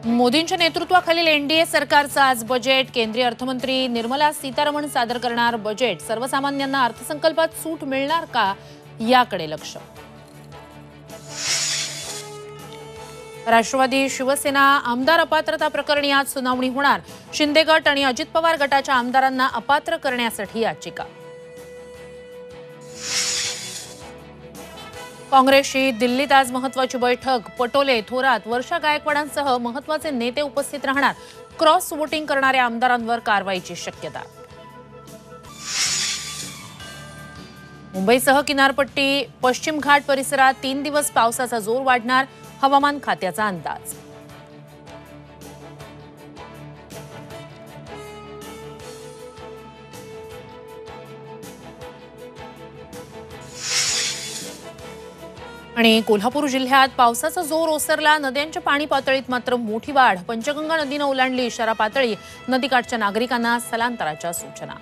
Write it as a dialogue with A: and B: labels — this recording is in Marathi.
A: मोदींच्या नेतृत्वाखालील एनडीए सरकारचं आज बजेट. केंद्रीय अर्थमंत्री निर्मला सीतारमण सादर करणार बजेट. सर्वसामान्यांना अर्थसंकल्पात सूट मिळणार का याकडे लक्ष. राष्ट्रवादी शिवसेना आमदार अपात्रता प्रकरणी आज सुनावणी होणार. शिंदे गट आणि अजित पवार गटाच्या आमदारांना अपात्र करण्यासाठी याचिका. काँग्रेसची दिल्लीत आज महत्त्वाची बैठक. पटोले, थोरात, वर्षा गायकवाडांसह महत्त्वाचे नेते उपस्थित राहणार. क्रॉस वोटिंग करणाऱ्या आमदारांवर कारवाईची शक्यता. मुंबईसह किनारपट्टी, पश्चिम घाट परिसरात 3 दिवस पावसाचा जोर वाढणार. हवामान खात्याचा अंदाज. आणि कोल्हापूर जिल्ह्यात पावसाचा जोर ओसरला. नद्यांच्या पाणी पातळीत मात्र मोठी वाढ. पंचगंगा नदीनं ओलांडली इशारा पातळी. नदीकाठच्या नागरिकांना स्थलांतराच्या सूचना.